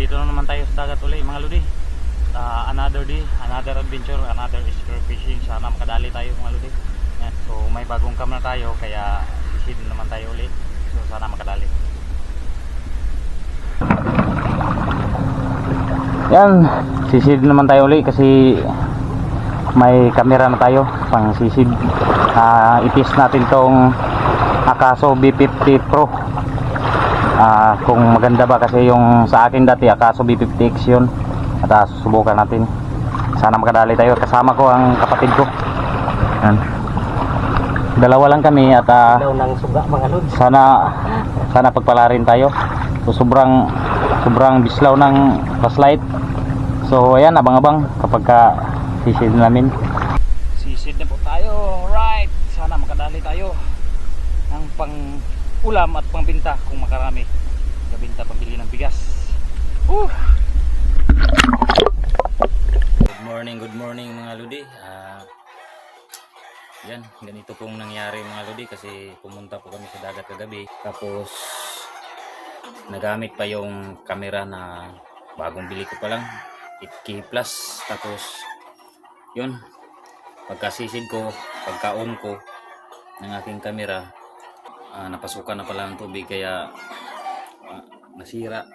Nandito na naman tayo sa dagat ulit mga lodi. Another day, another adventure, another spear fishing. Sana makadali tayo mga lodi. So may bagong camera tayo kaya sisid naman tayo ulit. So sana makadali. Yan, sisid naman tayo ulit kasi may camera na tayo pang sisid. Itis natin tong Akaso B50 Pro. Kung maganda ba kasi yung sa akin dati Akaso B50X yun. At susubukan natin. Sana makadali tayo. Kasama ko ang kapatid ko. Yan. Dalawa lang kami at sana pagpalarin tayo. So sobrang bislaw ng flashlight. So ayan, abang-abang kapag sisid namin. Sisid na po tayo. Right. Sana makadali tayo ng pang ulam at pangbenta kung makarami. Gabinta pambili ng bigas. Good morning mga lodi. Yan, ganito pong nangyari mga lodi kasi pumunta po kami sa dagat kagabi. Tapos nagamit pa yung camera na bagong bili ko pa lang, 8K plus. Tapos yun, pagkasisid ko, pagka-on ko ng aking camera, napasukan na pala ng tubig kaya nasira.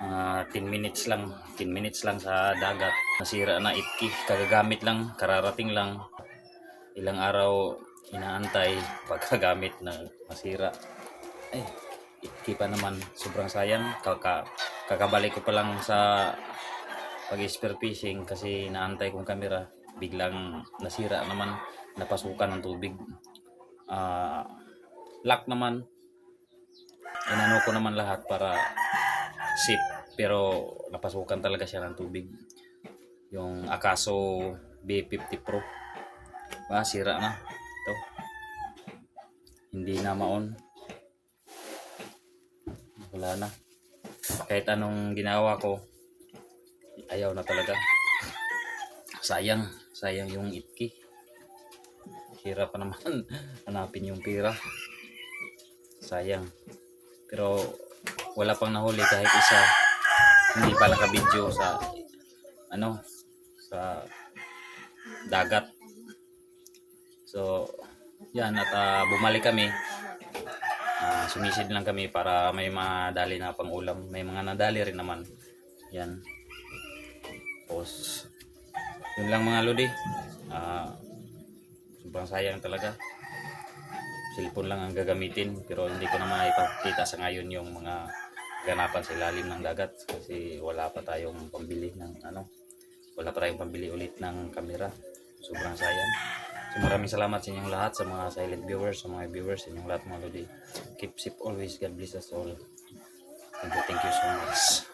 10 minutes lang sa dagat nasira na 8K. Kagagamit lang, kararating lang, ilang araw inaantay pagkagamit na masira. 8K pa naman, sobrang sayang. Kakabalik ko pa lang sa pag-spear fishing kasi inaantay kong camera, biglang nasira naman, napasukan ng tubig. Lock naman, inano ko naman lahat para safe, pero napasukan talaga siya ng tubig. Yung Akaso B50 Pro sira na ito, hindi na maon, wala na. Kahit anong ginawa ko, ayaw na talaga. Sayang yung 8K. Hirap pa naman hanapin yung pira, sayang. Pero wala pang nahuli kahit isa, hindi pa naka-video sa sa dagat. So yan, at bumalik kami, sumisid lang kami para may madali na pang ulam. May mga nadali rin naman yan. Tapos yun lang mga lodi. Sobrang sayang talaga. Cellphone lang ang gagamitin, pero hindi ko na maipakita sa ngayon yung mga ganapan sa ilalim ng dagat kasi wala pa tayong pambili ulit ng camera. Sobrang sayang. So maraming salamat sa inyong lahat, sa mga silent viewers, sa mga viewers, sa inyong lahat mga lodi. Keep safe always. God bless us all. Thank you so much.